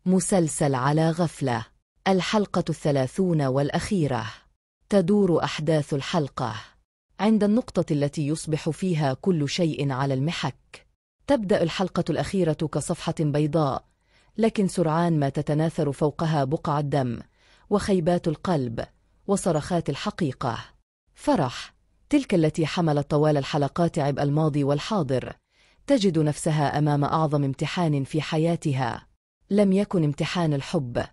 مسلسل على غفلة، الحلقة 30 والأخيرة. تدور أحداث الحلقة عند النقطة التي يصبح فيها كل شيء على المحك. تبدأ الحلقة الأخيرة كصفحة بيضاء، لكن سرعان ما تتناثر فوقها بقع الدم وخيبات القلب وصرخات الحقيقة. فرح، تلك التي حملت طوال الحلقات عبء الماضي والحاضر، تجد نفسها أمام أعظم امتحان في حياتها. لم يكن امتحان الحب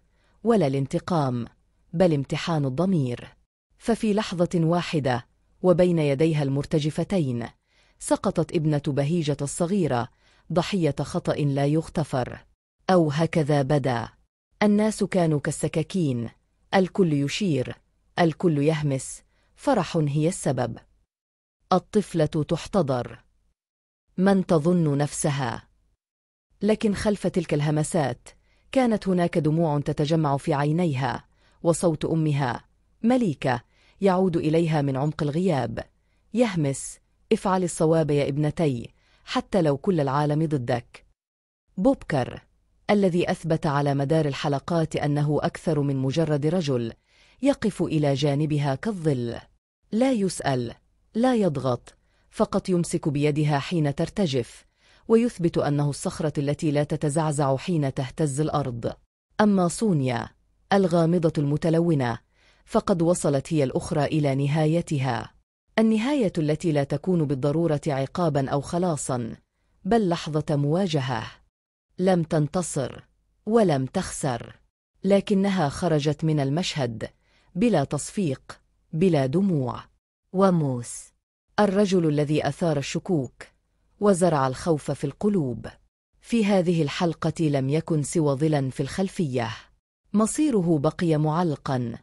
ولا الانتقام، بل امتحان الضمير. ففي لحظة واحدة وبين يديها المرتجفتين، سقطت ابنة بهيجة الصغيرة ضحية خطأ لا يغتفر، أو هكذا بدا. الناس كانوا كالسكاكين، الكل يشير، الكل يهمس، فرح هي السبب. الطفلة تحتضر. من تظن نفسها؟ لكن خلف تلك الهمسات كانت هناك دموع تتجمع في عينيها، وصوت أمها مليكة يعود إليها من عمق الغياب، يهمس: افعل الصواب يا ابنتي، حتى لو كل العالم ضدك. بوبكر، الذي أثبت على مدار الحلقات أنه أكثر من مجرد رجل، يقف إلى جانبها كالظل، لا يسأل، لا يضغط، فقط يمسك بيدها حين ترتجف، ويثبت أنه الصخرة التي لا تتزعزع حين تهتز الأرض. أما صونيا، الغامضة المتلونة، فقد وصلت هي الأخرى إلى نهايتها، النهاية التي لا تكون بالضرورة عقابا أو خلاصا، بل لحظة مواجهة. لم تنتصر ولم تخسر، لكنها خرجت من المشهد بلا تصفيق، بلا دموع. وموس، الرجل الذي أثار الشكوك وزرع الخوف في القلوب، في هذه الحلقة لم يكن سوى ظلا في الخلفية. مصيره بقي معلقا،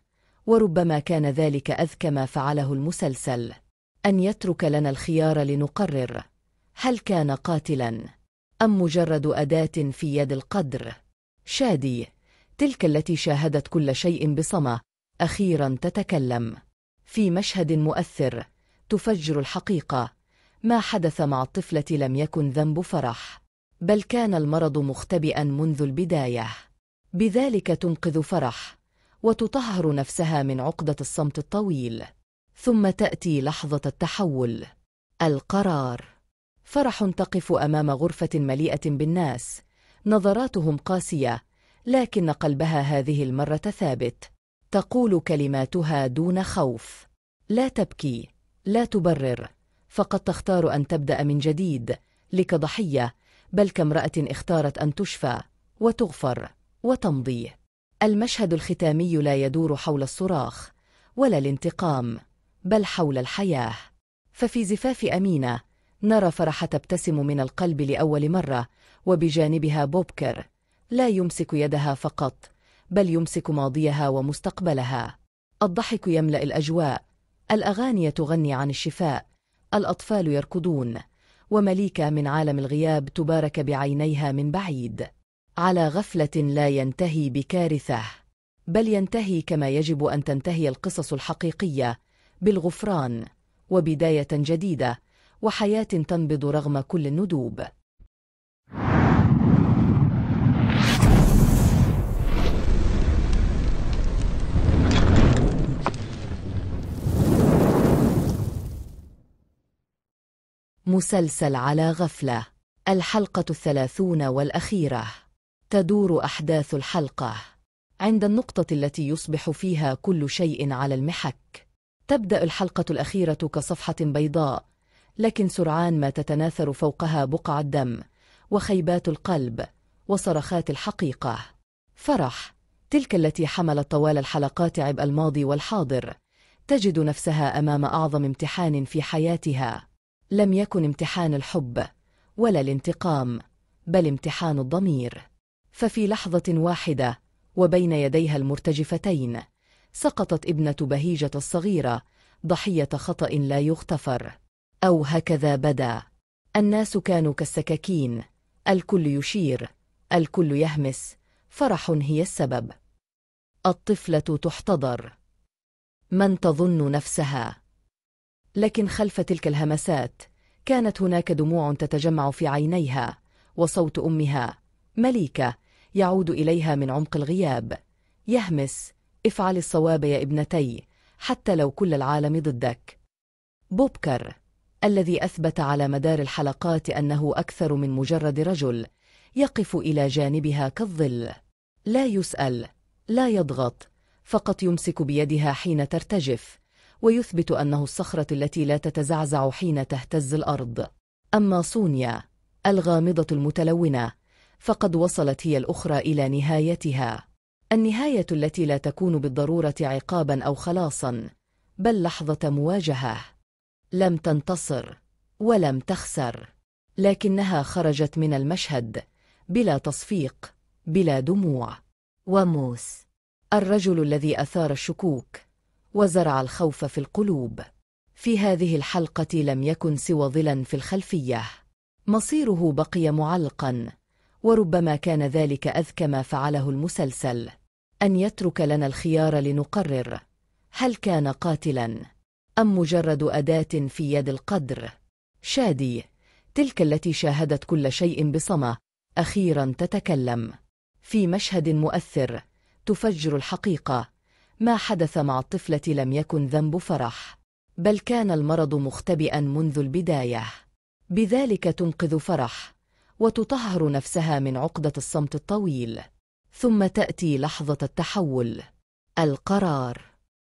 وربما كان ذلك أذكى ما فعله المسلسل، أن يترك لنا الخيار لنقرر: هل كان قاتلا أم مجرد أداة في يد القدر؟ شادي، تلك التي شاهدت كل شيء بصمة، أخيرا تتكلم. في مشهد مؤثر تفجر الحقيقة: ما حدث مع الطفلة لم يكن ذنب فرح، بل كان المرض مختبئا منذ البداية. بذلك تنقذ فرح وتطهر نفسها من عقدة الصمت الطويل. ثم تأتي لحظة التحول، القرار. فرح تقف أمام غرفة مليئة بالناس، نظراتهم قاسية، لكن قلبها هذه المرة ثابت. تقول كلماتها دون خوف: لا تبكي، لا تبرر، فقد تختار أن تبدأ من جديد، لك ضحية، بل كامرأة اختارت أن تشفى وتغفر وتمضي. المشهد الختامي لا يدور حول الصراخ ولا الانتقام، بل حول الحياة. ففي زفاف أمينة نرى فرح تبتسم من القلب لأول مرة، وبجانبها بوبكر، لا يمسك يدها فقط، بل يمسك ماضيها ومستقبلها. الضحك يملأ الأجواء، الأغاني تغني عن الشفاء، الأطفال يركضون، ومليكة من عالم الغياب تبارك بعينيها من بعيد. على غفلة لا ينتهي بكارثة، بل ينتهي كما يجب أن تنتهي القصص الحقيقية، بالغفران وبداية جديدة وحياة تنبض رغم كل الندوب. مسلسل على غفلة، الحلقة 30 والأخيرة. تدور أحداث الحلقة عند النقطة التي يصبح فيها كل شيء على المحك. تبدأ الحلقة الأخيرة كصفحة بيضاء، لكن سرعان ما تتناثر فوقها بقع الدم وخيبات القلب وصرخات الحقيقة. فرح، تلك التي حملت طوال الحلقات عبء الماضي والحاضر، تجد نفسها أمام أعظم امتحان في حياتها. لم يكن امتحان الحب ولا الانتقام، بل امتحان الضمير. ففي لحظة واحدة وبين يديها المرتجفتين، سقطت ابنة بهيجة الصغيرة ضحية خطأ لا يغتفر، أو هكذا بدا. الناس كانوا كالسكاكين، الكل يشير، الكل يهمس، فرح هي السبب. الطفلة تحتضر. من تظن نفسها؟ لكن خلف تلك الهمسات كانت هناك دموع تتجمع في عينيها، وصوت أمها مليكة يعود إليها من عمق الغياب. يهمس: افعل الصواب يا ابنتي حتى لو كل العالم ضدك. بوبكر الذي أثبت على مدار الحلقات أنه أكثر من مجرد رجل يقف إلى جانبها كالظل، لا يسأل، لا يضغط، فقط يمسك بيدها حين ترتجف، ويثبت أنه الصخرة التي لا تتزعزع حين تهتز الأرض. أما صونيا الغامضة المتلونة فقد وصلت هي الأخرى إلى نهايتها، النهاية التي لا تكون بالضرورة عقابا أو خلاصا، بل لحظة مواجهة. لم تنتصر ولم تخسر، لكنها خرجت من المشهد بلا تصفيق، بلا دموع. وموس الرجل الذي أثار الشكوك وزرع الخوف في القلوب، في هذه الحلقة لم يكن سوى ظلا في الخلفية. مصيره بقي معلقا، وربما كان ذلك أذكى ما فعله المسلسل، أن يترك لنا الخيار لنقرر هل كان قاتلا أم مجرد أداة في يد القدر. شادي، تلك التي شاهدت كل شيء بصمة، أخيرا تتكلم. في مشهد مؤثر تفجر الحقيقة: ما حدث مع الطفلة لم يكن ذنب فرح، بل كان المرض مختبئا منذ البداية. بذلك تنقذ فرح وتطهر نفسها من عقدة الصمت الطويل. ثم تأتي لحظة التحول، القرار.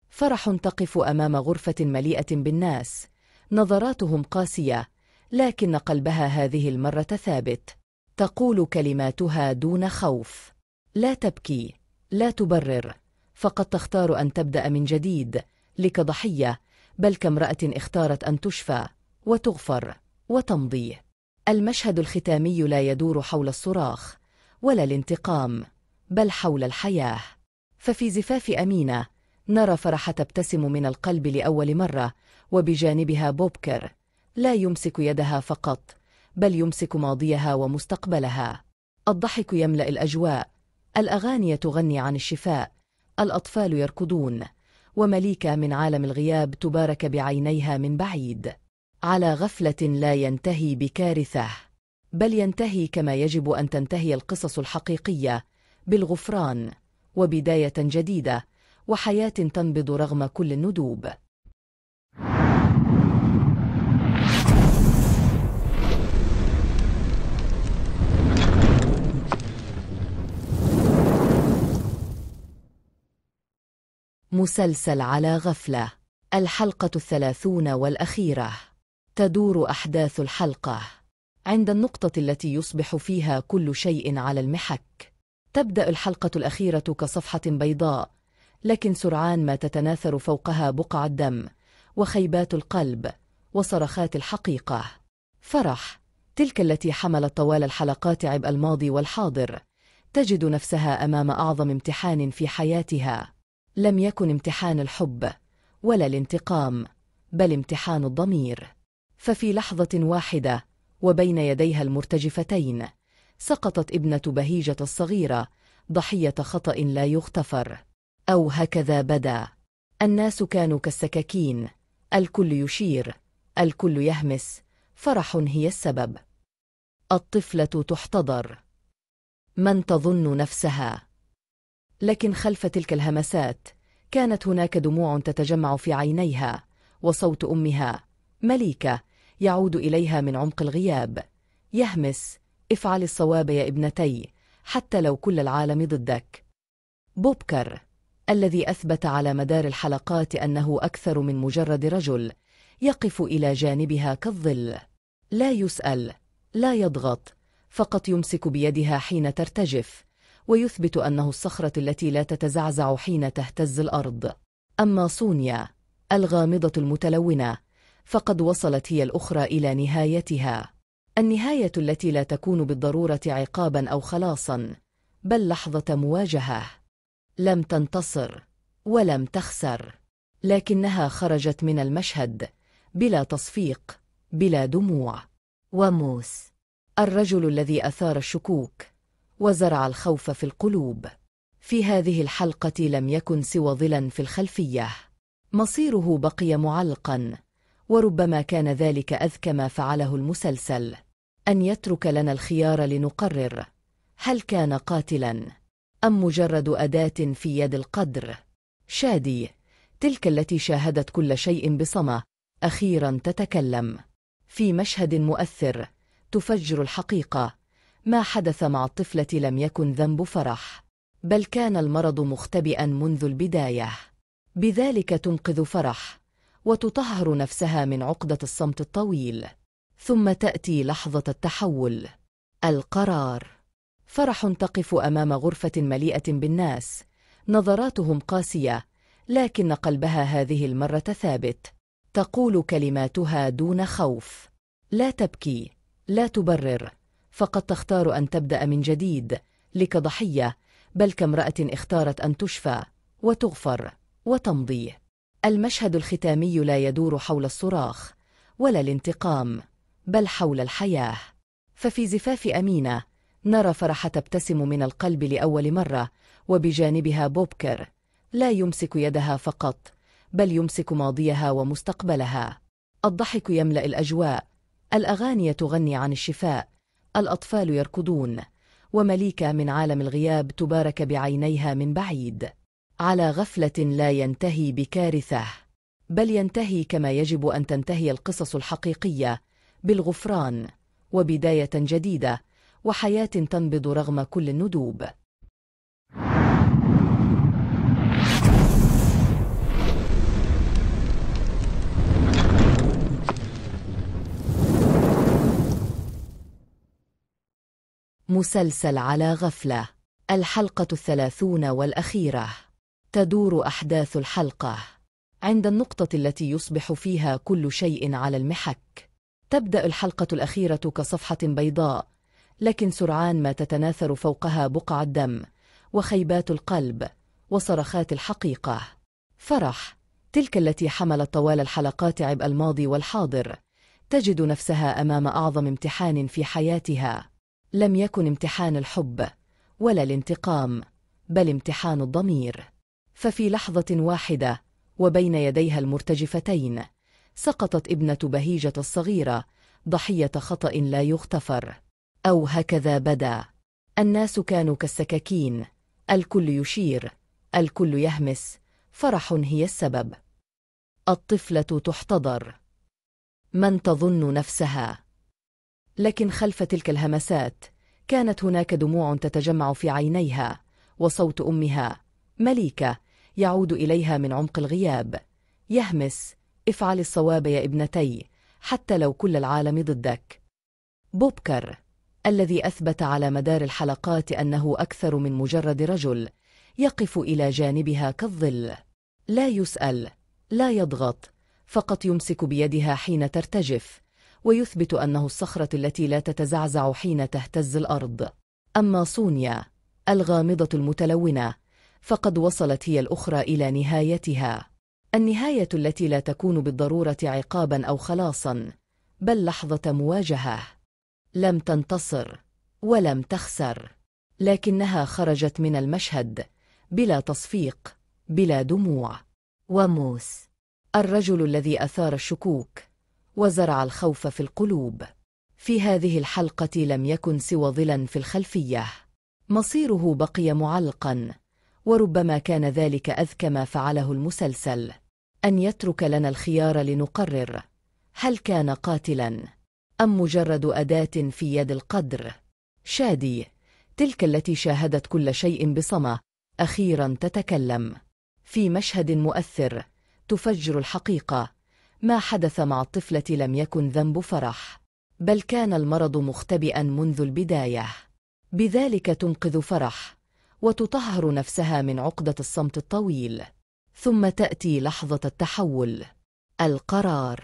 فرح تقف أمام غرفة مليئة بالناس، نظراتهم قاسية، لكن قلبها هذه المرة ثابت. تقول كلماتها دون خوف: لا تبكي، لا تبرر، فقد تختار أن تبدأ من جديد، لك ضحية، بل كامرأة اختارت أن تشفى وتغفر وتمضي. المشهد الختامي لا يدور حول الصراخ ولا الانتقام، بل حول الحياة. ففي زفاف أمينة نرى فرح تبتسم من القلب لأول مرة، وبجانبها بوبكر لا يمسك يدها فقط، بل يمسك ماضيها ومستقبلها. الضحك يملأ الأجواء، الأغاني تغني عن الشفاء، الأطفال يركضون، ومليكة من عالم الغياب تبارك بعينيها من بعيد. على غفلة لا ينتهي بكارثة، بل ينتهي كما يجب أن تنتهي القصص الحقيقية، بالغفران وبداية جديدة وحياة تنبض رغم كل الندوب. مسلسل على غفلة، الحلقة 30 والأخيرة. تدور أحداث الحلقة عند النقطة التي يصبح فيها كل شيء على المحك. تبدأ الحلقة الأخيرة كصفحة بيضاء، لكن سرعان ما تتناثر فوقها بقع الدم وخيبات القلب وصرخات الحقيقة. فرح، تلك التي حملت طوال الحلقات عبء الماضي والحاضر، تجد نفسها أمام أعظم امتحان في حياتها. لم يكن امتحان الحب ولا الانتقام، بل امتحان الضمير. ففي لحظة واحدة وبين يديها المرتجفتين سقطت ابنة بهيجة الصغيرة ضحية خطأ لا يغتفر، أو هكذا بدا. الناس كانوا كالسكاكين، الكل يشير، الكل يهمس: فرح هي السبب. الطفلة تحتضر، من تظن نفسها؟ لكن خلف تلك الهمسات كانت هناك دموع تتجمع في عينيها، وصوت أمها مليكة يعود إليها من عمق الغياب: يهمس: افعل الصواب يا ابنتي حتى لو كل العالم ضدك. بوبكر الذي أثبت على مدار الحلقات أنه أكثر من مجرد رجل يقف إلى جانبها كالظل، لا يسأل، لا يضغط، فقط يمسك بيدها حين ترتجف، ويثبت أنه الصخرة التي لا تتزعزع حين تهتز الأرض. أما صونيا الغامضة المتلونة فقد وصلت هي الأخرى إلى نهايتها، النهاية التي لا تكون بالضرورة عقابا أو خلاصا، بل لحظة مواجهة. لم تنتصر ولم تخسر، لكنها خرجت من المشهد بلا تصفيق، بلا دموع. وموس الرجل الذي أثار الشكوك وزرع الخوف في القلوب، في هذه الحلقة لم يكن سوى ظلا في الخلفية. مصيره بقي معلقا، وربما كان ذلك أذكى ما فعله المسلسل، أن يترك لنا الخيار لنقرر هل كان قاتلاً أم مجرد أداة في يد القدر؟ شادي، تلك التي شاهدت كل شيء بصمة، أخيراً تتكلم. في مشهد مؤثر تفجر الحقيقة: ما حدث مع الطفلة لم يكن ذنب فرح، بل كان المرض مختبئاً منذ البداية. بذلك تنقذ فرح وتطهر نفسها من عقدة الصمت الطويل. ثم تأتي لحظة التحول، القرار. فرح تقف أمام غرفة مليئة بالناس، نظراتهم قاسية، لكن قلبها هذه المرة ثابت. تقول كلماتها دون خوف: لا تبكي، لا تبرر، فقد تختار أن تبدأ من جديد، لك ضحية، بل كامرأة اختارت أن تشفى وتغفر وتمضي. المشهد الختامي لا يدور حول الصراخ ولا الانتقام، بل حول الحياة. ففي زفاف أمينة نرى فرح تبتسم من القلب لأول مرة، وبجانبها بوبكر، لا يمسك يدها فقط، بل يمسك ماضيها ومستقبلها. الضحك يملأ الأجواء، الأغاني تغني عن الشفاء، الأطفال يركضون، ومليكة من عالم الغياب تبارك بعينيها من بعيد. على غفلة لا ينتهي بكارثة، بل ينتهي كما يجب أن تنتهي القصص الحقيقية، بالغفران وبداية جديدة وحياة تنبض رغم كل الندوب. مسلسل على غفلة، الحلقة 30 والأخيرة. تدور أحداث الحلقة عند النقطة التي يصبح فيها كل شيء على المحك. تبدأ الحلقة الأخيرة كصفحة بيضاء، لكن سرعان ما تتناثر فوقها بقع الدم وخيبات القلب وصرخات الحقيقة. فرح، تلك التي حملت طوال الحلقات عبء الماضي والحاضر، تجد نفسها أمام أعظم امتحان في حياتها. لم يكن امتحان الحب ولا الانتقام، بل امتحان الضمير. ففي لحظة واحدة وبين يديها المرتجفتين سقطت ابنة بهيجة الصغيرة ضحية خطأ لا يغتفر، أو هكذا بدا. الناس كانوا كالسكاكين، الكل يشير، الكل يهمس، فرح هي السبب. الطفلة تحتضر، من تظن نفسها؟ لكن خلف تلك الهمسات كانت هناك دموع تتجمع في عينيها، وصوت أمها مليكة يعود إليها من عمق الغياب، يهمس: افعل الصواب يا ابنتي، حتى لو كل العالم ضدك. بوبكر، الذي أثبت على مدار الحلقات أنه أكثر من مجرد رجل، يقف إلى جانبها كالظل، لا يسأل، لا يضغط، فقط يمسك بيدها حين ترتجف، ويثبت أنه الصخرة التي لا تتزعزع حين تهتز الأرض. أما صونيا الغامضة المتلونة، فقد وصلت هي الأخرى إلى نهايتها، النهاية التي لا تكون بالضرورة عقاباً أو خلاصاً، بل لحظة مواجهة. لم تنتصر ولم تخسر، لكنها خرجت من المشهد بلا تصفيق، بلا دموع. وموس، الرجل الذي أثار الشكوك وزرع الخوف في القلوب، في هذه الحلقة لم يكن سوى ظلاً في الخلفية. مصيره بقي معلقاً، وربما كان ذلك أذكى ما فعله المسلسل، أن يترك لنا الخيار لنقرر: هل كان قاتلاً أم مجرد أداة في يد القدر؟ شادي، تلك التي شاهدت كل شيء بصمة، أخيراً تتكلم. في مشهد مؤثر تفجر الحقيقة: ما حدث مع الطفلة لم يكن ذنب فرح، بل كان المرض مختبئاً منذ البداية. بذلك تنقذ فرح وتطهر نفسها من عقدة الصمت الطويل. ثم تأتي لحظة التحول، القرار.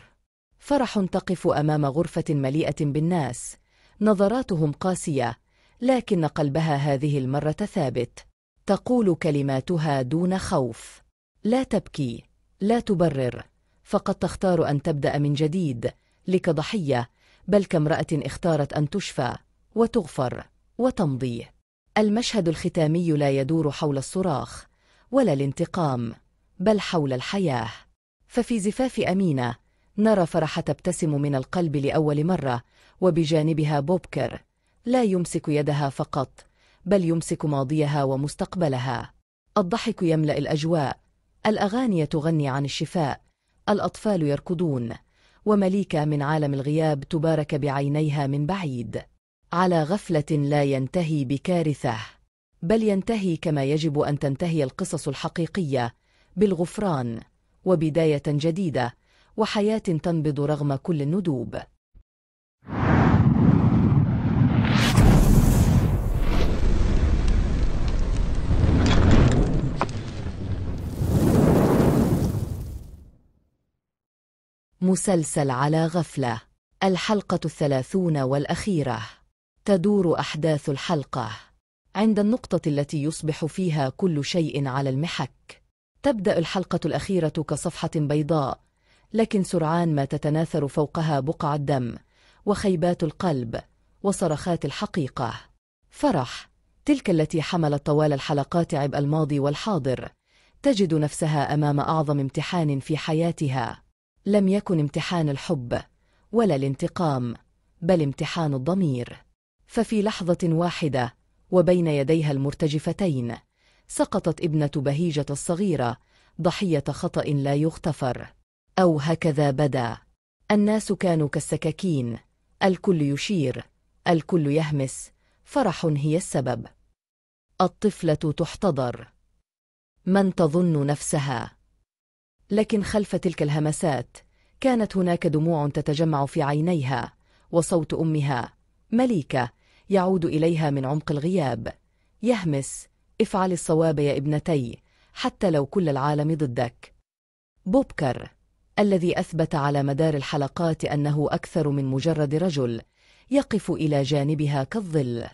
فرح تقف أمام غرفة مليئة بالناس، نظراتهم قاسية، لكن قلبها هذه المرة ثابت. تقول كلماتها دون خوف: لا تبكي، لا تبرر، فقد تختار أن تبدأ من جديد، لك ضحية، بل كامرأة اختارت أن تشفى وتغفر وتمضي. المشهد الختامي لا يدور حول الصراخ ولا الانتقام، بل حول الحياة. ففي زفاف أمينة نرى فرح تبتسم من القلب لأول مرة، وبجانبها بوبكر، لا يمسك يدها فقط، بل يمسك ماضيها ومستقبلها. الضحك يملأ الأجواء، الأغاني تغني عن الشفاء، الأطفال يركضون، ومليكة من عالم الغياب تبارك بعينيها من بعيد. على غفلة لا ينتهي بكارثة، بل ينتهي كما يجب أن تنتهي القصص الحقيقية، بالغفران وبداية جديدة وحياة تنبض رغم كل الندوب. مسلسل على غفلة، الحلقة 30 والأخيرة. تدور أحداث الحلقة عند النقطة التي يصبح فيها كل شيء على المحك. تبدأ الحلقة الأخيرة كصفحة بيضاء، لكن سرعان ما تتناثر فوقها بقع الدم وخيبات القلب وصرخات الحقيقة. فرح، تلك التي حملت طوال الحلقات عبء الماضي والحاضر، تجد نفسها أمام أعظم امتحان في حياتها. لم يكن امتحان الحب ولا الانتقام، بل امتحان الضمير. ففي لحظة واحدة وبين يديها المرتجفتين، سقطت ابنة بهيجة الصغيرة ضحية خطأ لا يغتفر. أو هكذا بدا. الناس كانوا كالسكاكين، الكل يشير، الكل يهمس. فرح هي السبب. الطفلة تحتضر. من تظن نفسها؟ لكن خلف تلك الهمسات كانت هناك دموع تتجمع في عينيها، وصوت أمها مليكة يعود إليها من عمق الغياب، يهمس: افعل الصواب يا ابنتي، حتى لو كل العالم ضدك. بوبكر الذي أثبت على مدار الحلقات أنه أكثر من مجرد رجل يقف إلى جانبها كالظل،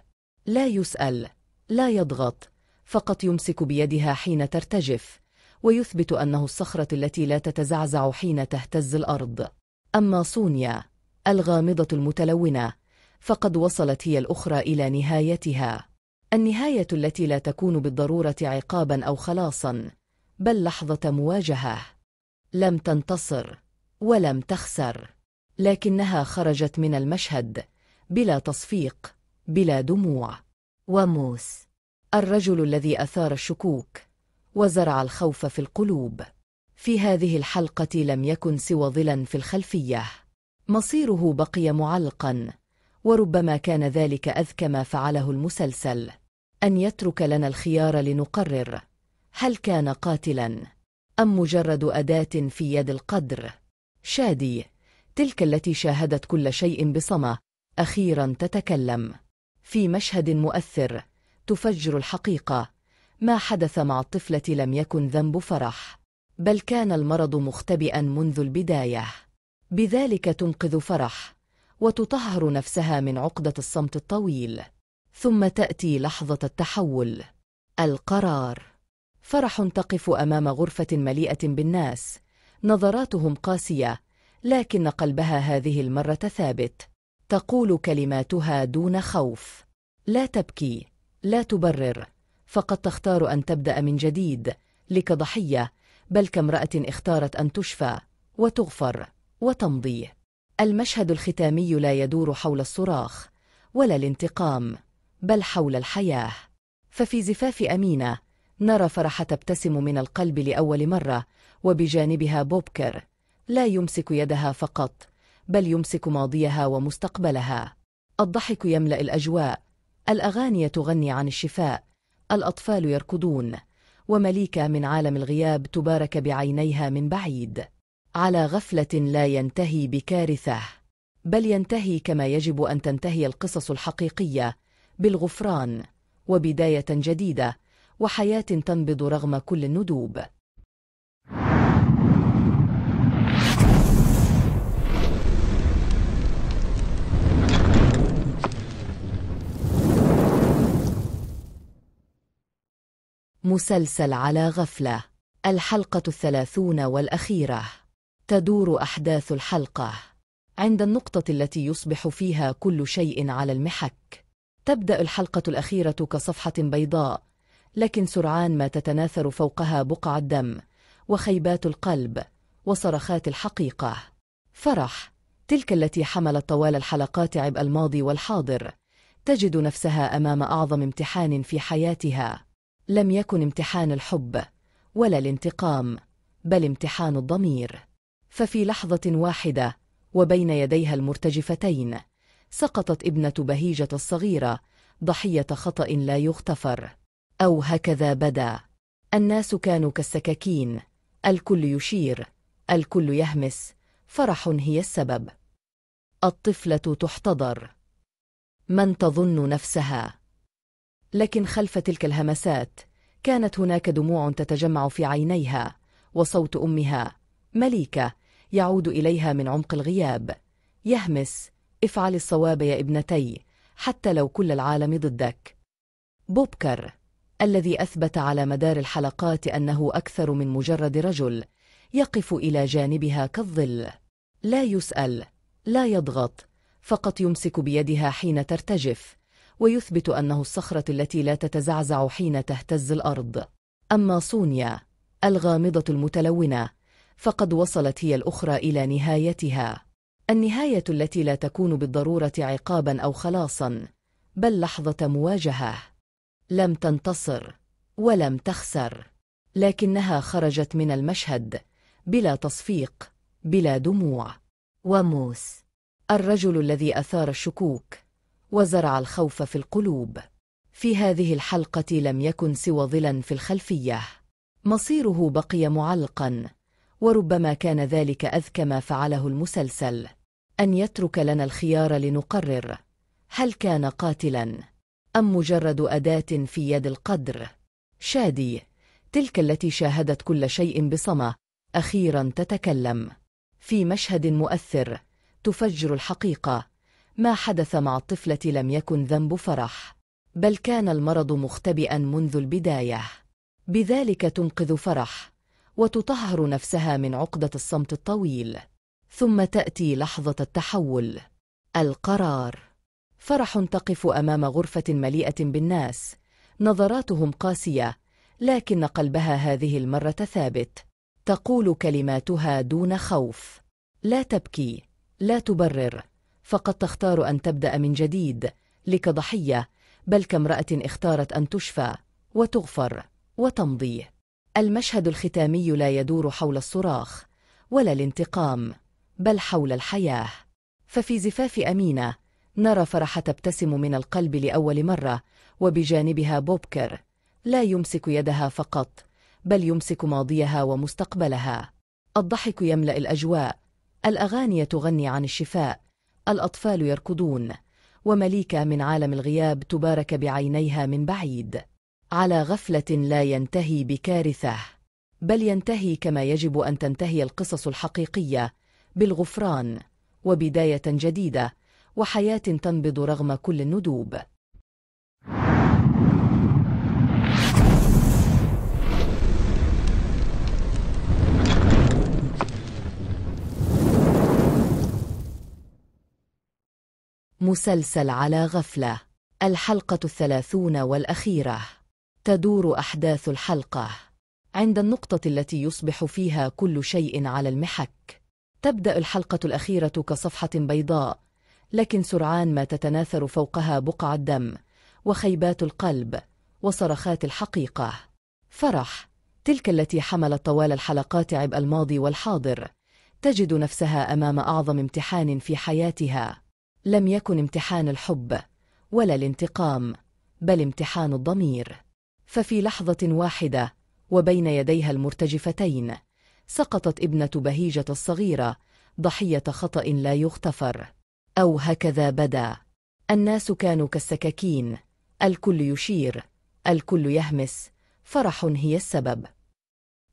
لا يسأل، لا يضغط، فقط يمسك بيدها حين ترتجف، ويثبت أنه الصخرة التي لا تتزعزع حين تهتز الأرض. أما صونيا الغامضة المتلونة، فقد وصلت هي الأخرى إلى نهايتها، النهاية التي لا تكون بالضرورة عقابا أو خلاصا، بل لحظة مواجهة. لم تنتصر ولم تخسر، لكنها خرجت من المشهد بلا تصفيق، بلا دموع. وموس الرجل الذي أثار الشكوك وزرع الخوف في القلوب، في هذه الحلقة لم يكن سوى ظلا في الخلفية. مصيره بقي معلقا، وربما كان ذلك أذكى ما فعله المسلسل، أن يترك لنا الخيار لنقرر هل كان قاتلا أم مجرد أداة في يد القدر. شادي، تلك التي شاهدت كل شيء بصمة، أخيرا تتكلم. في مشهد مؤثر تفجر الحقيقة: ما حدث مع الطفلة لم يكن ذنب فرح، بل كان المرض مختبئا منذ البداية. بذلك تنقذ فرح وتطهر نفسها من عقدة الصمت الطويل. ثم تأتي لحظة التحول، القرار. فرح تقف أمام غرفة مليئة بالناس، نظراتهم قاسية، لكن قلبها هذه المرة ثابت. تقول كلماتها دون خوف: لا تبكي، لا تبرر، فقد تختار أن تبدأ من جديد، لك ضحية، بل كامرأة اختارت أن تشفى وتغفر وتمضي. المشهد الختامي لا يدور حول الصراخ ولا الانتقام، بل حول الحياة. ففي زفاف أمينة نرى فرح تبتسم من القلب لأول مرة، وبجانبها بوبكر لا يمسك يدها فقط، بل يمسك ماضيها ومستقبلها. الضحك يملأ الأجواء، الأغاني تغني عن الشفاء، الأطفال يركضون، ومليكة من عالم الغياب تبارك بعينيها من بعيد. على غفلة لا ينتهي بكارثة، بل ينتهي كما يجب أن تنتهي القصص الحقيقية، بالغفران وبداية جديدة وحياة تنبض رغم كل الندوب. مسلسل على غفلة، الحلقة 30 والأخيرة. تدور أحداث الحلقة عند النقطة التي يصبح فيها كل شيء على المحك. تبدأ الحلقة الأخيرة كصفحة بيضاء، لكن سرعان ما تتناثر فوقها بقع الدم وخيبات القلب وصرخات الحقيقة. فرح، تلك التي حملت طوال الحلقات عبء الماضي والحاضر، تجد نفسها أمام أعظم امتحان في حياتها. لم يكن امتحان الحب ولا الانتقام، بل امتحان الضمير. ففي لحظة واحدة وبين يديها المرتجفتين سقطت ابنة بهيجة الصغيرة ضحية خطأ لا يغتفر، أو هكذا بدا. الناس كانوا كالسكاكين، الكل يشير، الكل يهمس، فرح هي السبب. الطفلة تحتضر. من تظن نفسها؟ لكن خلف تلك الهمسات كانت هناك دموع تتجمع في عينيها، وصوت أمها مليكة يعود إليها من عمق الغياب، يهمس: افعل الصواب يا ابنتي، حتى لو كل العالم ضدك. بوبكر الذي أثبت على مدار الحلقات أنه أكثر من مجرد رجل، يقف إلى جانبها كالظل، لا يسأل، لا يضغط، فقط يمسك بيدها حين ترتجف، ويثبت أنه الصخرة التي لا تتزعزع حين تهتز الأرض. أما صونيا الغامضة المتلونة فقد وصلت هي الأخرى إلى نهايتها، النهاية التي لا تكون بالضرورة عقابا أو خلاصا، بل لحظة مواجهة. لم تنتصر ولم تخسر، لكنها خرجت من المشهد بلا تصفيق، بلا دموع. وموس الرجل الذي أثار الشكوك وزرع الخوف في القلوب، في هذه الحلقة لم يكن سوى ظلا في الخلفية. مصيره بقي معلقا، وربما كان ذلك أذكى ما فعله المسلسل، أن يترك لنا الخيار لنقرر: هل كان قاتلا أم مجرد أداة في يد القدر؟ شادي، تلك التي شاهدت كل شيء بصمة، أخيرا تتكلم. في مشهد مؤثر تفجر الحقيقة: ما حدث مع الطفلة لم يكن ذنب فرح، بل كان المرض مختبئا منذ البداية. بذلك تنقذ فرح وتطهر نفسها من عقدة الصمت الطويل. ثم تأتي لحظة التحول، القرار. فرح تقف أمام غرفة مليئة بالناس، نظراتهم قاسية، لكن قلبها هذه المرة ثابت. تقول كلماتها دون خوف: لا تبكي، لا تبرر، فقد تختار أن تبدأ من جديد، لك ضحية، بل كامرأة اختارت أن تشفى وتغفر وتمضي. المشهد الختامي لا يدور حول الصراخ ولا الانتقام، بل حول الحياة. ففي زفاف أمينة نرى فرح تبتسم من القلب لأول مرة، وبجانبها بوبكر لا يمسك يدها فقط، بل يمسك ماضيها ومستقبلها. الضحك يملأ الأجواء، الأغاني تغني عن الشفاء، الأطفال يركضون، ومليكة من عالم الغياب تبارك بعينيها من بعيد. على غفلة لا ينتهي بكارثة، بل ينتهي كما يجب أن تنتهي القصص الحقيقية، بالغفران وبداية جديدة وحياة تنبض رغم كل الندوب. مسلسل على غفلة، الحلقة 30 والأخيرة. تدور أحداث الحلقة عند النقطة التي يصبح فيها كل شيء على المحك. تبدأ الحلقة الأخيرة كصفحة بيضاء، لكن سرعان ما تتناثر فوقها بقع الدم وخيبات القلب وصرخات الحقيقة. فرح، تلك التي حملت طوال الحلقات عبء الماضي والحاضر، تجد نفسها أمام أعظم امتحان في حياتها. لم يكن امتحان الحب ولا الانتقام، بل امتحان الضمير. ففي لحظة واحدة وبين يديها المرتجفتين سقطت ابنة بهيجة الصغيرة ضحية خطأ لا يغتفر، أو هكذا بدا. الناس كانوا كالسكاكين، الكل يشير، الكل يهمس، فرح هي السبب.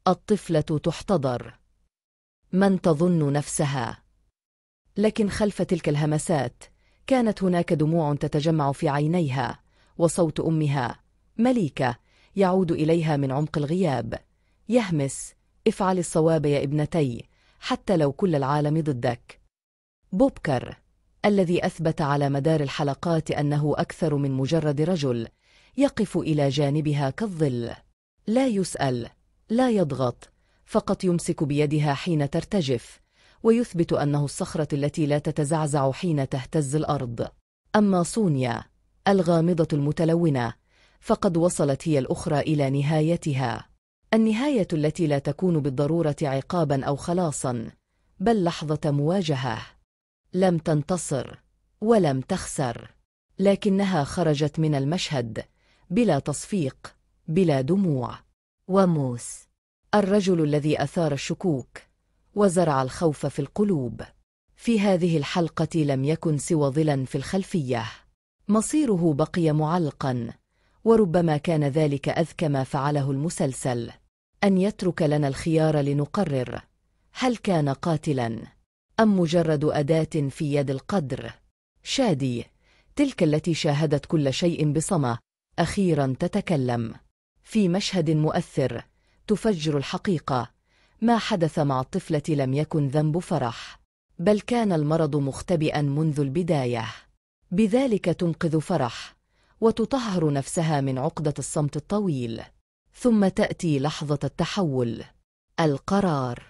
الطفلة تحتضر. من تظن نفسها؟ لكن خلف تلك الهمسات كانت هناك دموع تتجمع في عينيها، وصوت أمها مليكة يعود إليها من عمق الغياب، يهمس: افعل الصواب يا ابنتي، حتى لو كل العالم ضدك. بوبكر الذي أثبت على مدار الحلقات أنه أكثر من مجرد رجل، يقف إلى جانبها كالظل، لا يسأل، لا يضغط، فقط يمسك بيدها حين ترتجف، ويثبت أنه الصخرة التي لا تتزعزع حين تهتز الأرض. أما صونيا الغامضة المتلونة، فقد وصلت هي الأخرى إلى نهايتها. النهاية التي لا تكون بالضرورة عقابا أو خلاصا، بل لحظة مواجهة. لم تنتصر ولم تخسر، لكنها خرجت من المشهد بلا تصفيق، بلا دموع. وموس، الرجل الذي أثار الشكوك وزرع الخوف في القلوب، في هذه الحلقة لم يكن سوى ظلاً في الخلفية. مصيره بقي معلقاً، وربما كان ذلك أذكى ما فعله المسلسل، أن يترك لنا الخيار لنقرر هل كان قاتلاً أم مجرد أداة في يد القدر. شادي، تلك التي شاهدت كل شيء بصمة، أخيراً تتكلم. في مشهد مؤثر تفجر الحقيقة: ما حدث مع الطفلة لم يكن ذنب فرح، بل كان المرض مختبئاً منذ البداية. بذلك تنقذ فرح وتطهر نفسها من عقدة الصمت الطويل. ثم تأتي لحظة التحول، القرار.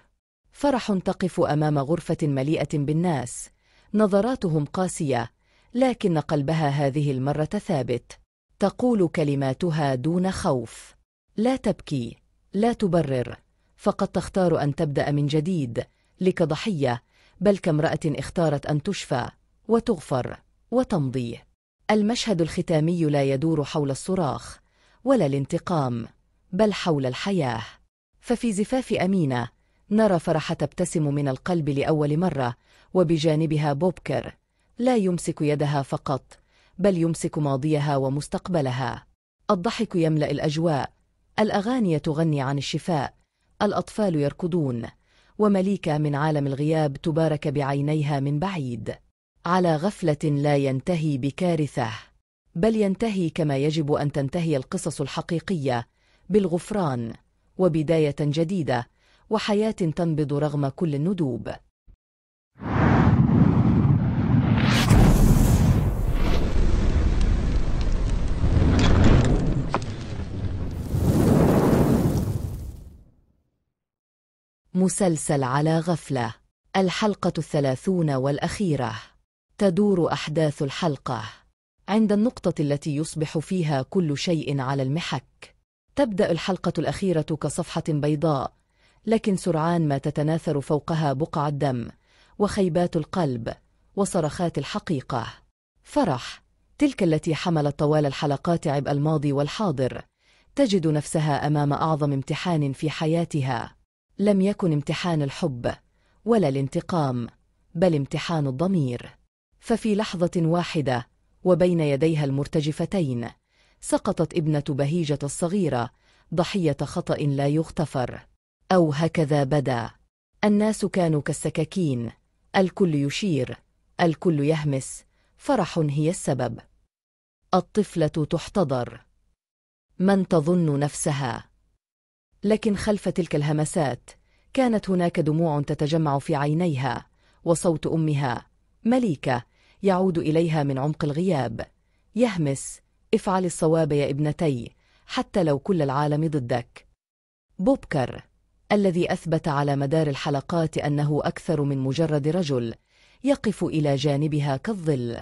فرح تقف أمام غرفة مليئة بالناس، نظراتهم قاسية، لكن قلبها هذه المرة ثابت. تقول كلماتها دون خوف: لا تبكي، لا تبرر، فقد تختار أن تبدأ من جديد، لك ضحية، بل كامرأة اختارت أن تشفى وتغفر وتمضي. المشهد الختامي لا يدور حول الصراخ ولا الانتقام، بل حول الحياة. ففي زفاف أمينة نرى فرح تبتسم من القلب لأول مرة، وبجانبها بوبكر، لا يمسك يدها فقط، بل يمسك ماضيها ومستقبلها. الضحك يملأ الأجواء، الأغاني تغني عن الشفاء، الأطفال يركضون، ومليكة من عالم الغياب تبارك بعينيها من بعيد. على غفلة لا ينتهي بكارثة، بل ينتهي كما يجب أن تنتهي القصص الحقيقية، بالغفران وبداية جديدة وحياة تنبض رغم كل الندوب. مسلسل على غفلة، الحلقة 30 والأخيرة. تدور أحداث الحلقة عند النقطة التي يصبح فيها كل شيء على المحك. تبدأ الحلقة الأخيرة كصفحة بيضاء، لكن سرعان ما تتناثر فوقها بقع الدم وخيبات القلب وصرخات الحقيقة. فرح، تلك التي حملت طوال الحلقات عبء الماضي والحاضر، تجد نفسها أمام أعظم امتحان في حياتها. لم يكن امتحان الحب ولا الانتقام، بل امتحان الضمير. ففي لحظة واحدة وبين يديها المرتجفتين، سقطت ابنة بهيجة الصغيرة ضحية خطأ لا يغتفر، أو هكذا بدا. الناس كانوا كالسكاكين، الكل يشير، الكل يهمس. فرح هي السبب. الطفلة تحتضر، من تظن نفسها؟ لكن خلف تلك الهمسات كانت هناك دموع تتجمع في عينيها، وصوت أمها مليكة يعود إليها من عمق الغياب، يهمس: افعل الصواب يا ابنتي، حتى لو كل العالم ضدك. بوبكر، الذي أثبت على مدار الحلقات أنه أكثر من مجرد رجل، يقف إلى جانبها كالظل،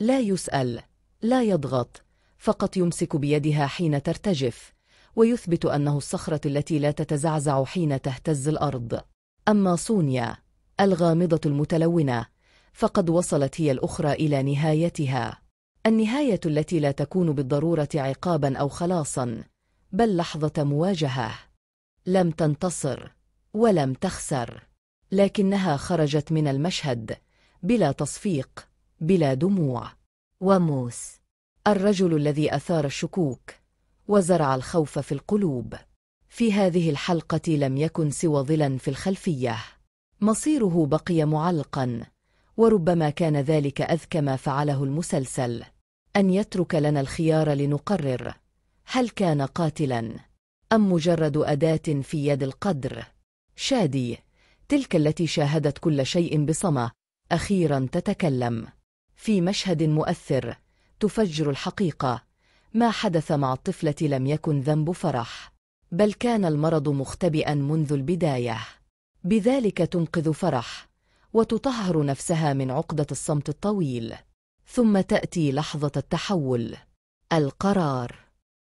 لا يسأل، لا يضغط، فقط يمسك بيدها حين ترتجف، ويثبت أنه الصخرة التي لا تتزعزع حين تهتز الأرض. أما سونيا، الغامضة المتلونة، فقد وصلت هي الأخرى إلى نهايتها. النهاية التي لا تكون بالضرورة عقابا أو خلاصا، بل لحظة مواجهة. لم تنتصر ولم تخسر، لكنها خرجت من المشهد بلا تصفيق، بلا دموع. وموس، الرجل الذي أثار الشكوك وزرع الخوف في القلوب، في هذه الحلقة لم يكن سوى ظلاً في الخلفية. مصيره بقي معلقاً، وربما كان ذلك أذكى ما فعله المسلسل، أن يترك لنا الخيار لنقرر هل كان قاتلاً أم مجرد أداة في يد القدر. شادي، تلك التي شاهدت كل شيء بصمة، أخيراً تتكلم. في مشهد مؤثر تفجر الحقيقة: ما حدث مع الطفلة لم يكن ذنب فرح، بل كان المرض مختبئاً منذ البداية. بذلك تنقذ فرح وتطهر نفسها من عقدة الصمت الطويل. ثم تأتي لحظة التحول. القرار.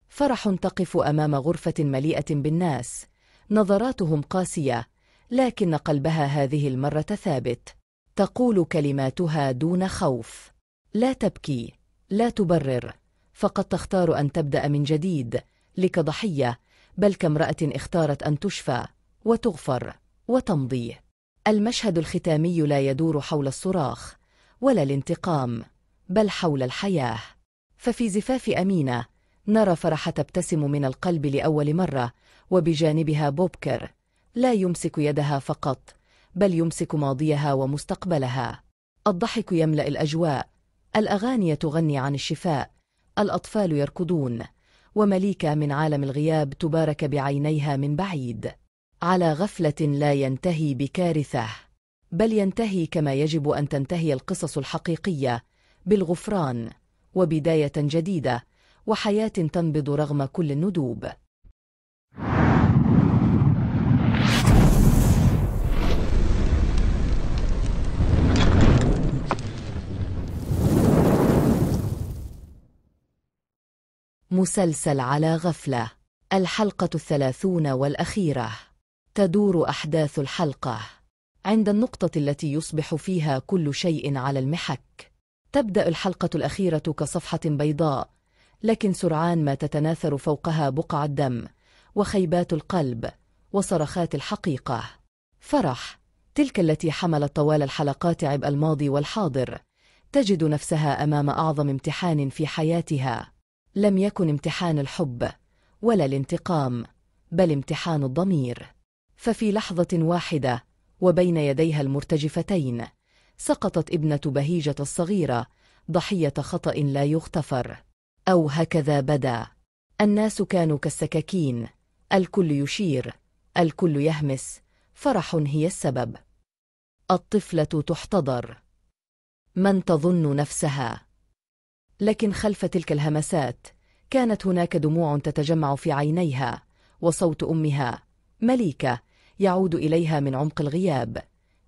فرح تقف أمام غرفة مليئة بالناس، نظراتهم قاسية، لكن قلبها هذه المرة ثابت. تقول كلماتها دون خوف: لا تبكي، لا تبرر، فقد تختار أن تبدأ من جديد، لك ضحية، بل كامرأة اختارت أن تشفى وتغفر وتمضي. المشهد الختامي لا يدور حول الصراخ ولا الانتقام، بل حول الحياة. ففي زفاف أمينة نرى فرح تبتسم من القلب لأول مرة، وبجانبها بوبكر لا يمسك يدها فقط، بل يمسك ماضيها ومستقبلها. الضحك يملأ الأجواء، الأغاني تغني عن الشفاء، الأطفال يركضون، ومليكة من عالم الغياب تبارك بعينيها من بعيد. على غفلة لا ينتهي بكارثة، بل ينتهي كما يجب أن تنتهي القصص الحقيقية، بالغفران وبداية جديدة وحياة تنبض رغم كل الندوب. مسلسل على غفلة، الحلقة 30 والأخيرة. تدور أحداث الحلقة عند النقطة التي يصبح فيها كل شيء على المحك. تبدأ الحلقة الأخيرة كصفحة بيضاء، لكن سرعان ما تتناثر فوقها بقع الدم وخيبات القلب وصرخات الحقيقة. فرح، تلك التي حملت طوال الحلقات عبء الماضي والحاضر، تجد نفسها أمام أعظم امتحان في حياتها. لم يكن امتحان الحب ولا الانتقام، بل امتحان الضمير. ففي لحظة واحدة وبين يديها المرتجفتين سقطت ابنة بهيجة الصغيرة ضحية خطأ لا يغتفر، أو هكذا بدا. الناس كانوا كالسكاكين، الكل يشير، الكل يهمس، فرح هي السبب. الطفلة تحتضر، من تظن نفسها؟ لكن خلف تلك الهمسات كانت هناك دموع تتجمع في عينيها، وصوت أمها مليكة يعود إليها من عمق الغياب،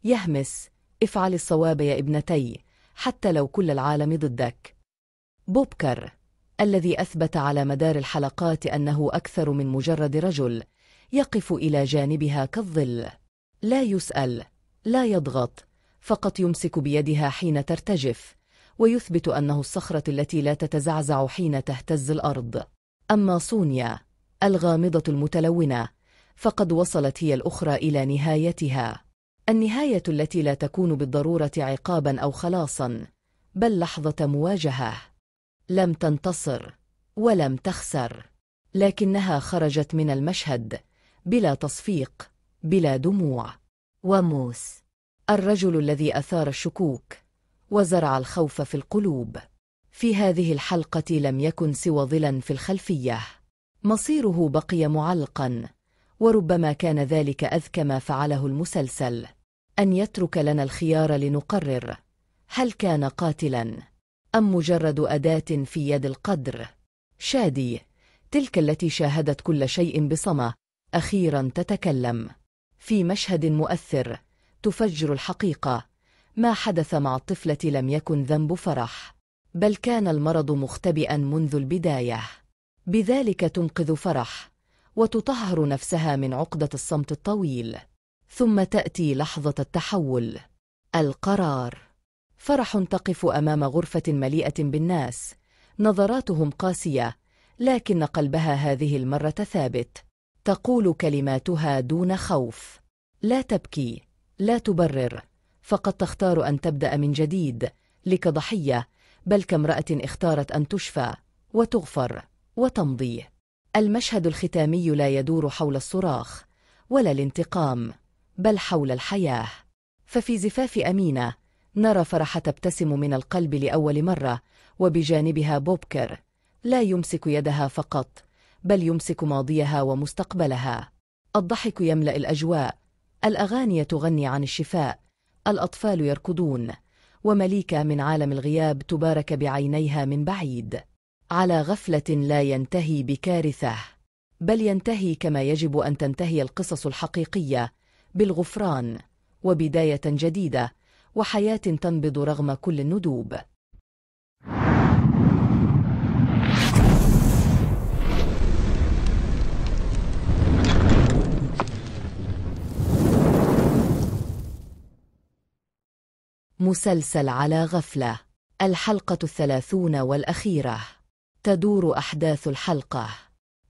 يهمس: افعل الصواب يا ابنتي، حتى لو كل العالم ضدك. بوبكر الذي أثبت على مدار الحلقات أنه أكثر من مجرد رجل، يقف إلى جانبها كالظل، لا يسأل، لا يضغط، فقط يمسك بيدها حين ترتجف، ويثبت أنه الصخرة التي لا تتزعزع حين تهتز الأرض. أما صونيا الغامضة المتلونة، فقد وصلت هي الأخرى إلى نهايتها، النهاية التي لا تكون بالضرورة عقابا أو خلاصا، بل لحظة مواجهة. لم تنتصر ولم تخسر، لكنها خرجت من المشهد بلا تصفيق، بلا دموع. وموس الرجل الذي أثار الشكوك وزرع الخوف في القلوب، في هذه الحلقة لم يكن سوى ظلا في الخلفية. مصيره بقي معلقا، وربما كان ذلك أذكى ما فعله المسلسل، أن يترك لنا الخيار لنقرر: هل كان قاتلا أم مجرد أداة في يد القدر؟ شادي، تلك التي شاهدت كل شيء بصمة، أخيرا تتكلم. في مشهد مؤثر تفجر الحقيقة: ما حدث مع الطفلة لم يكن ذنب فرح، بل كان المرض مختبئا منذ البداية. بذلك تنقذ فرح وتطهر نفسها من عقدة الصمت الطويل. ثم تأتي لحظة التحول. القرار. فرح تقف أمام غرفة مليئة بالناس، نظراتهم قاسية، لكن قلبها هذه المرة ثابت. تقول كلماتها دون خوف: لا تبكي، لا تبرر، فقد تختار أن تبدأ من جديد، لك ضحية، بل كامرأة اختارت أن تشفى وتغفر وتمضي. المشهد الختامي لا يدور حول الصراخ ولا الانتقام، بل حول الحياة. ففي زفاف أمينة نرى فرح تبتسم من القلب لأول مرة، وبجانبها بوبكر لا يمسك يدها فقط، بل يمسك ماضيها ومستقبلها. الضحك يملأ الأجواء، الأغاني تغني عن الشفاء، الأطفال يركضون، ومليكة من عالم الغياب تبارك بعينيها من بعيد. على غفلة لا ينتهي بكارثة، بل ينتهي كما يجب أن تنتهي القصص الحقيقية، بالغفران وبداية جديدة وحياة تنبض رغم كل الندوب. مسلسل على غفلة، الحلقة 30 والأخيرة. تدور أحداث الحلقة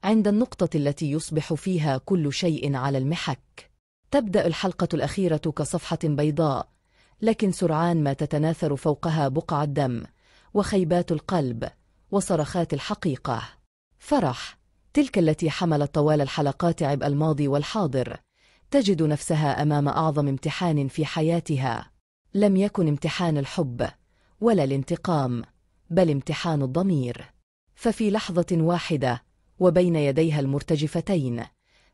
عند النقطة التي يصبح فيها كل شيء على المحك. تبدأ الحلقة الأخيرة كصفحة بيضاء، لكن سرعان ما تتناثر فوقها بقع الدم وخيبات القلب وصرخات الحقيقة. فرح، تلك التي حملت طوال الحلقات عبء الماضي والحاضر، تجد نفسها أمام أعظم امتحان في حياتها. لم يكن امتحان الحب ولا الانتقام، بل امتحان الضمير. ففي لحظة واحدة وبين يديها المرتجفتين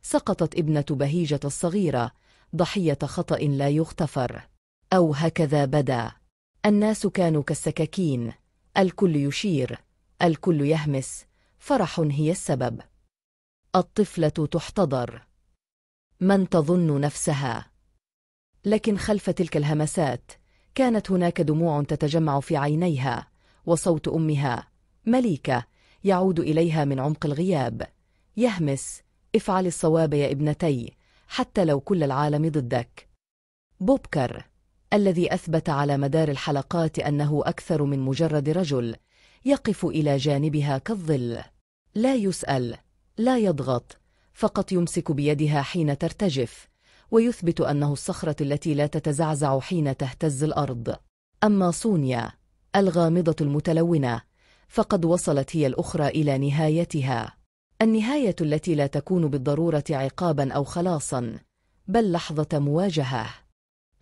سقطت ابنة بهيجة الصغيرة ضحية خطأ لا يغتفر، أو هكذا بدا. الناس كانوا كالسكاكين، الكل يشير، الكل يهمس، فرح هي السبب. الطفلة تحتضر، من تظن نفسها؟ لكن خلف تلك الهمسات كانت هناك دموع تتجمع في عينيها، وصوت أمها مليكة يعود إليها من عمق الغياب، يهمس: افعل الصواب يا ابنتي، حتى لو كل العالم ضدك. بوبكر، الذي أثبت على مدار الحلقات أنه أكثر من مجرد رجل، يقف إلى جانبها كالظل، لا يسأل، لا يضغط، فقط يمسك بيدها حين ترتجف، ويثبت أنه الصخرة التي لا تتزعزع حين تهتز الأرض. أما صونيا الغامضة المتلونة، فقد وصلت هي الأخرى إلى نهايتها، النهاية التي لا تكون بالضرورة عقابا أو خلاصا، بل لحظة مواجهة.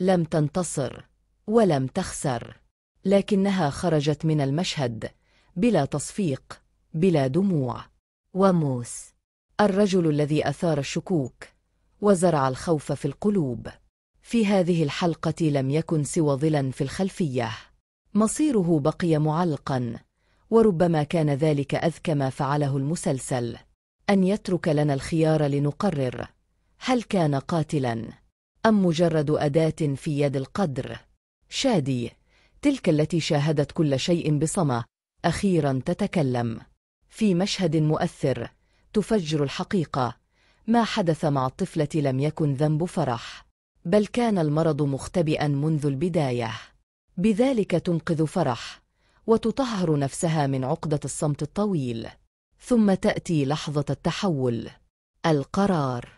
لم تنتصر ولم تخسر، لكنها خرجت من المشهد بلا تصفيق، بلا دموع. وموس، الرجل الذي أثار الشكوك وزرع الخوف في القلوب، في هذه الحلقة لم يكن سوى ظلا في الخلفية. مصيره بقي معلقا، وربما كان ذلك أذكى ما فعله المسلسل، أن يترك لنا الخيار لنقرر: هل كان قاتلا أم مجرد أداة في يد القدر؟ شادي، تلك التي شاهدت كل شيء بصمة، أخيرا تتكلم في مشهد مؤثر تفجر الحقيقة. ما حدث مع الطفلة لم يكن ذنب فرح، بل كان المرض مختبئا منذ البداية. بذلك تنقذ فرح وتطهر نفسها من عقدة الصمت الطويل. ثم تأتي لحظة التحول، القرار.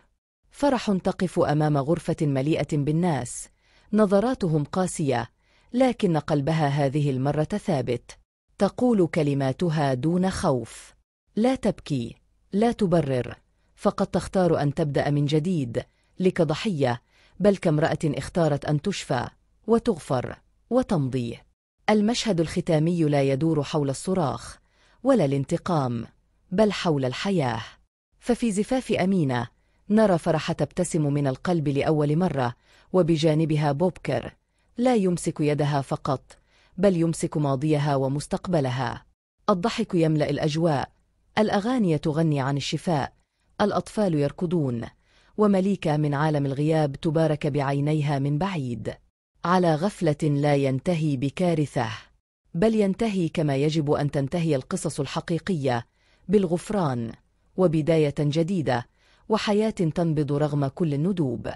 فرح تقف أمام غرفة مليئة بالناس، نظراتهم قاسية، لكن قلبها هذه المرة ثابت. تقول كلماتها دون خوف، لا تبكي، لا تبرر، فقد تختار أن تبدأ من جديد، لك ضحية، بل كامرأة اختارت أن تشفى وتغفر وتمضي. المشهد الختامي لا يدور حول الصراخ ولا الانتقام، بل حول الحياة. ففي زفاف أمينة نرى فرح تبتسم من القلب لأول مرة، وبجانبها بوبكر، لا يمسك يدها فقط، بل يمسك ماضيها ومستقبلها. الضحك يملأ الأجواء، الأغاني تغني عن الشفاء، الأطفال يركضون، ومليكة من عالم الغياب تبارك بعينيها من بعيد. على غفلة لا ينتهي بكارثة، بل ينتهي كما يجب أن تنتهي القصص الحقيقية، بالغفران وبداية جديدة وحياة تنبض رغم كل الندوب.